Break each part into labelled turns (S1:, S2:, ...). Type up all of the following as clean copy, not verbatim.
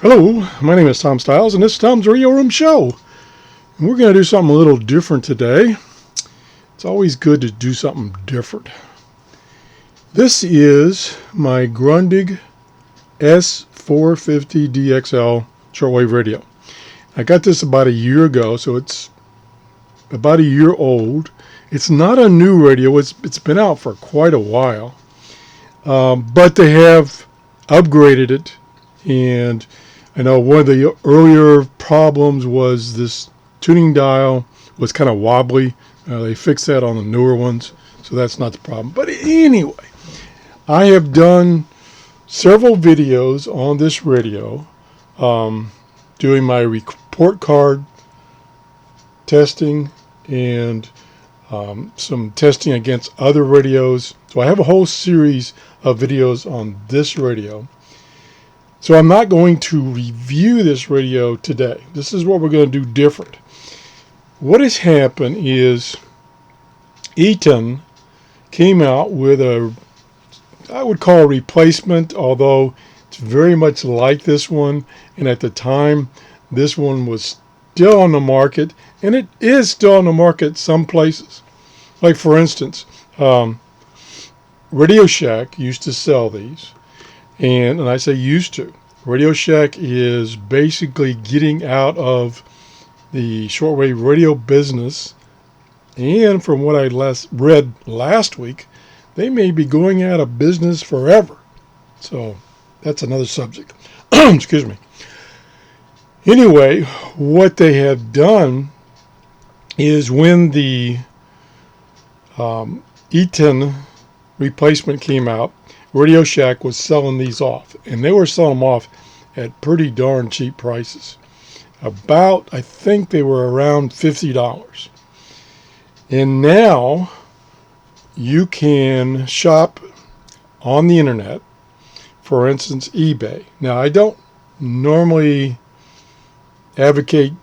S1: Hello, my name is Tom Stiles, and this is Tom's Radio Room Show. And we're going to do something a little different today. It's always good to do something different. This is my Grundig S450DLX shortwave radio. I got this about a year ago, so it's about a year old. It's not a new radio. It's been out for quite a while. But they have upgraded it, and I know one of the earlier problems was this tuning dial was kind of wobbly. They fixed that on the newer ones, so that's not the problem. But anyway, I have done several videos on this radio, doing my report card testing and some testing against other radios. So I have a whole series of videos on this radio. So I'm not going to review this radio today. This is what we're going to do different. What has happened is Eaton came out with I would call a replacement, although it's very much like this one. And at the time, this one was still on the market, and it is still on the market some places. Like for instance, Radio Shack used to sell these. And I say used to. Radio Shack is basically getting out of the shortwave radio business. And from what I read last week, they may be going out of business forever. So that's another subject. Excuse me. Anyway, what they have done is when the Eaton replacement came out, Radio Shack was selling these off, and they were selling them off at pretty darn cheap prices. I think they were around $50. And now you can shop on the internet, for instance, eBay. Now, I don't normally advocate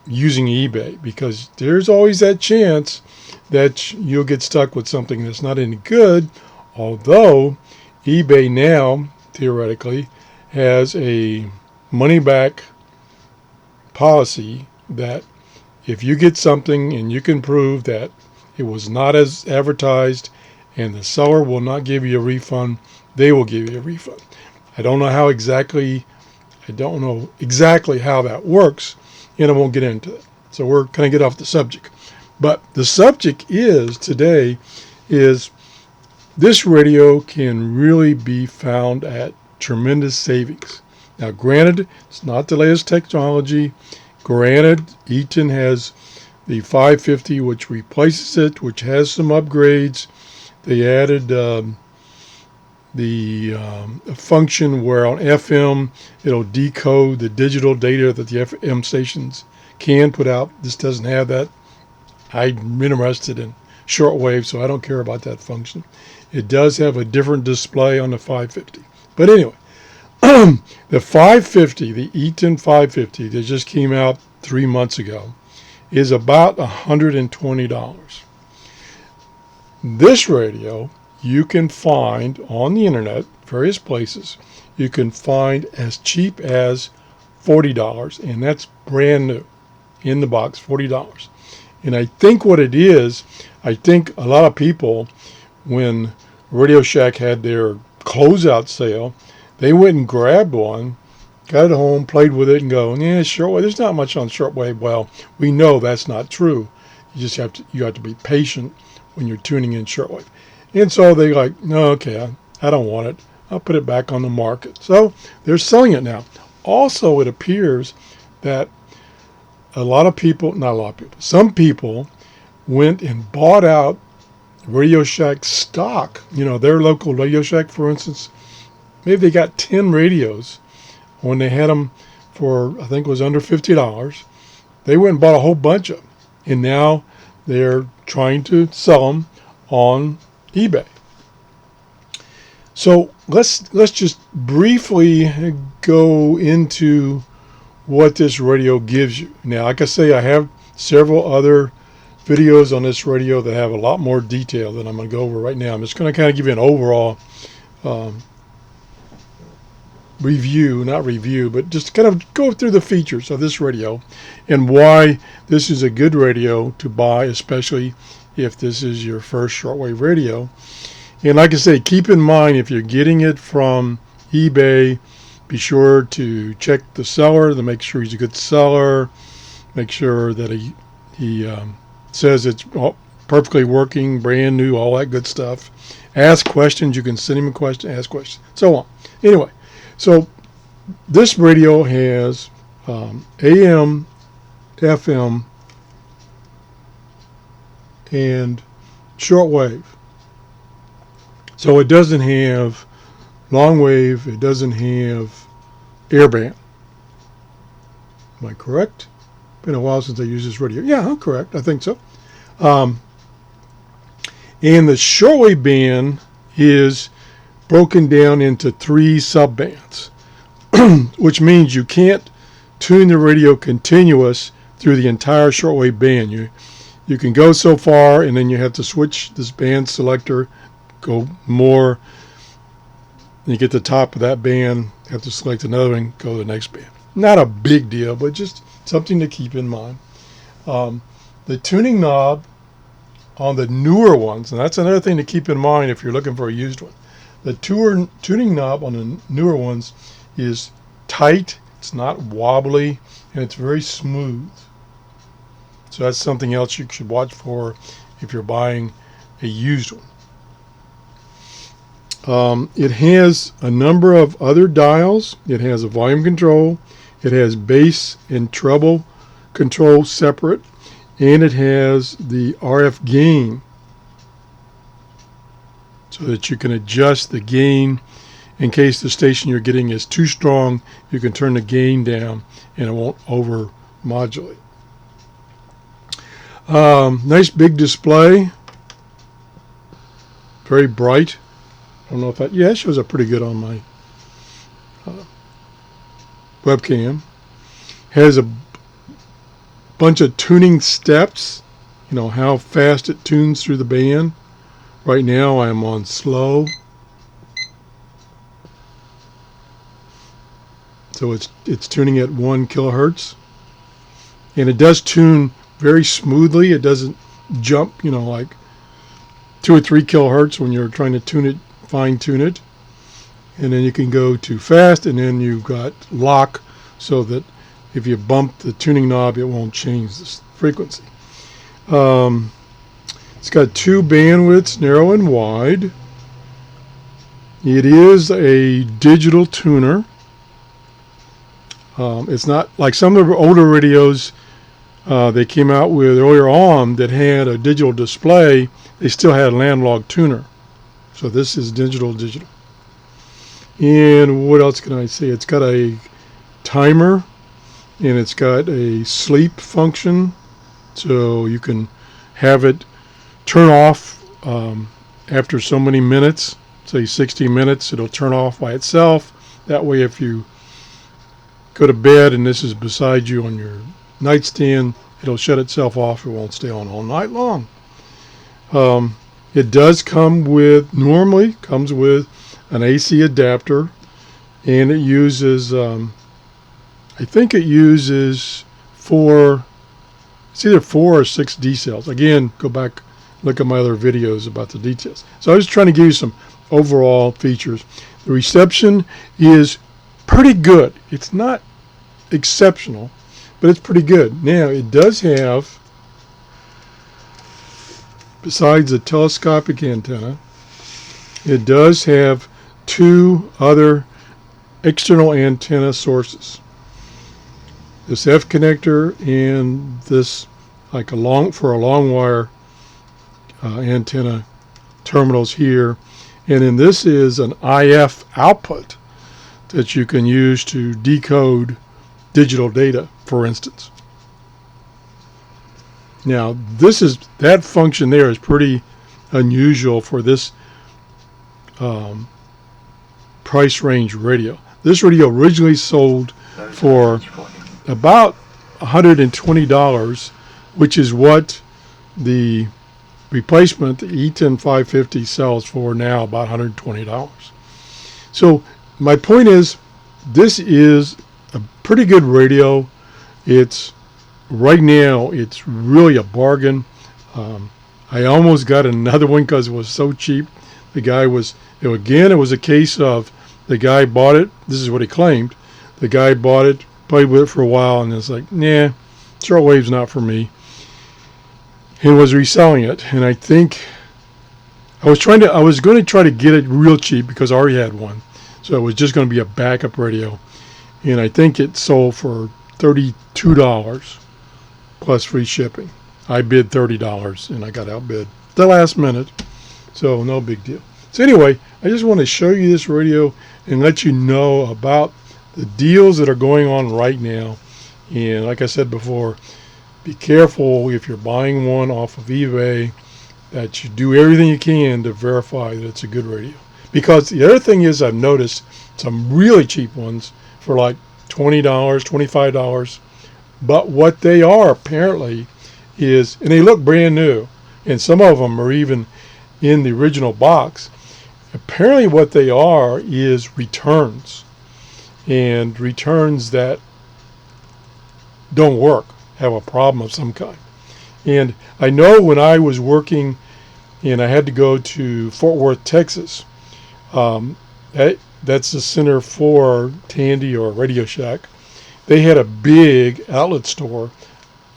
S1: using eBay because there's always that chance that you'll get stuck with something that's not any good, although eBay now, theoretically, has a money-back policy that if you get something and you can prove that it was not as advertised and the seller will not give you a refund, they will give you a refund. I don't know exactly how that works, and I won't get into it. So we're going to get off the subject. But the subject today is this radio can really be found at tremendous savings. Now, granted, it's not the latest technology. Granted, Eaton has the 550, which replaces it, which has some upgrades. They added the function where on FM, it'll decode the digital data that the FM stations can put out. This doesn't have that. I'm interested in shortwave, so I don't care about that function. It does have a different display on the 550. But anyway, the 550, the Eaton 550 that just came out 3 months ago, is about $120. This radio you can find on the internet, various places. You can find as cheap as $40, and that's brand new, in the box, $40. And I think what it is, I think a lot of people, when Radio Shack had their closeout sale, they went and grabbed one, got it home, played with it, and go, yeah, shortwave. There's not much on shortwave. Well, we know that's not true. You just have to be patient when you're tuning in shortwave. And so they like, no, okay, I don't want it. I'll put it back on the market. So they're selling it now. Also, it appears that some people went and bought out Radio Shack stock. You know, their local Radio Shack, for instance, maybe they got 10 radios when they had them for, I think it was under $50. They went and bought a whole bunch of them, and now they're trying to sell them on eBay. So let's just briefly go into what this radio gives you. Now, like I say, I have several other videos on this radio that have a lot more detail than I'm going to go over right now. I'm just going to kind of give you an overall not review, but just kind of go through the features of this radio and why this is a good radio to buy, especially if this is your first shortwave radio. And like I say, keep in mind, if you're getting it from eBay, be sure to check the seller to make sure he's a good seller. Make sure that he says it's perfectly working, brand new, all that good stuff. Ask questions. You can send him a question, ask questions, so on. Anyway, so this radio has AM, FM, and shortwave. So it doesn't have long wave. It doesn't have airband. Am I correct? Been a while since I used this radio. Yeah, I'm correct. I think so. And the shortwave band is broken down into 3 subbands, which means you can't tune the radio continuous through the entire shortwave band. You can go so far, and then you have to switch this band selector, go more, and you get to the top of that band, have to select another and go to the next band. Not a big deal, but just something to keep in mind. The tuning knob on the newer ones, and that's another thing to keep in mind if you're looking for a used one. The tuning knob on the newer ones is tight, it's not wobbly, and it's very smooth. So that's something else you should watch for if you're buying a used one. It has a number of other dials. It has a volume control. It has bass and treble control separate. And it has the RF gain so that you can adjust the gain in case the station you're getting is too strong. You can turn the gain down and it won't over modulate. Nice big display, very bright. I don't know if that, yeah, it shows up pretty good on my webcam. Has a bunch of tuning steps, you know, how fast it tunes through the band. Right now I'm on slow. So it's tuning at 1 kilohertz. And it does tune very smoothly. It doesn't jump, you know, like 2 or 3 kilohertz when you're trying to tune it, fine tune it. And then you can go too fast, and then you've got lock so that if you bump the tuning knob, it won't change the frequency. It's got 2 bandwidths, narrow and wide. It is a digital tuner. It's not like some of the older radios they came out with earlier on that had a digital display. They still had an analog tuner. So this is digital. And what else can I say? It's got a timer, and it's got a sleep function, so you can have it turn off after so many minutes, say 60 minutes, it'll turn off by itself. That way if you go to bed and this is beside you on your nightstand, it'll shut itself off. It won't stay on all night long. It does come with, normally comes with an AC adapter, and it uses I think it uses it's either 4 or 6 D cells. Again, go back, look at my other videos about the details. So I was trying to give you some overall features. The reception is pretty good. It's not exceptional, but it's pretty good. Now, it does have, besides the telescopic antenna, it does have 2 other external antenna sources. This F connector and this, like for a long wire antenna terminals here. And then this is an IF output that you can use to decode digital data, for instance. Now, that function there is pretty unusual for this price range radio. This radio originally sold for about $120, which is what the replacement, the E10550, sells for now, about $120. So my point is, this is a pretty good radio. It's right now, it's really a bargain. I almost got another one because it was so cheap. The guy was, again, it was a case of the guy bought it. This is what he claimed. The guy bought it, played with it for a while, and it's like, nah, shortwave's not for me. And was reselling it. And I think I was going to try to get it real cheap because I already had one. So it was just going to be a backup radio. And I think it sold for $32 plus free shipping. I bid $30 and I got outbid the last minute. So no big deal. So anyway, I just want to show you this radio and let you know about the deals that are going on right now. And like I said before, be careful if you're buying one off of eBay that you do everything you can to verify that it's a good radio. Because the other thing is, I've noticed some really cheap ones for like $20, $25. But what they are apparently is, and they look brand new, and some of them are even in the original box. Apparently what they are is returns, and returns that don't work, have a problem of some kind. And I know when I was working and I had to go to Fort Worth, Texas, that's the center for Tandy or Radio Shack. They had a big outlet store,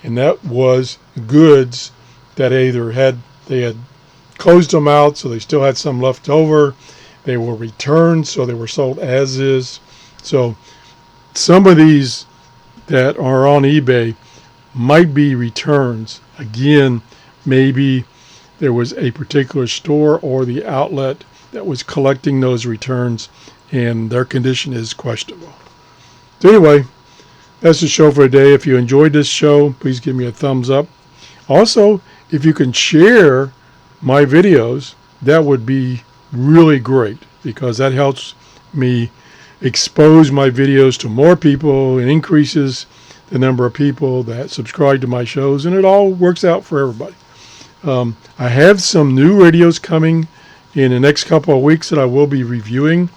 S1: and that was goods that they had closed them out, so they still had some left over. They were returned, so they were sold as is. So some of these that are on eBay might be returns. Again, maybe there was a particular store or the outlet that was collecting those returns, and their condition is questionable. So anyway, that's the show for today. If you enjoyed this show, please give me a thumbs up. Also, if you can share my videos, that would be really great, because that helps me expose my videos to more people and increases the number of people that subscribe to my shows, and it all works out for everybody. I have some new radios coming in the next couple of weeks that I will be reviewing.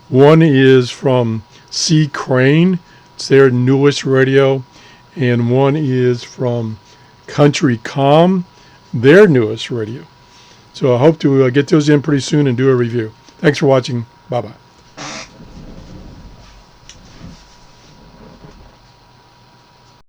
S1: One is from C. Crane. It's their newest radio. And one is from Country Com, their newest radio. So I hope to get those in pretty soon and do a review. Thanks for watching. Bye-bye.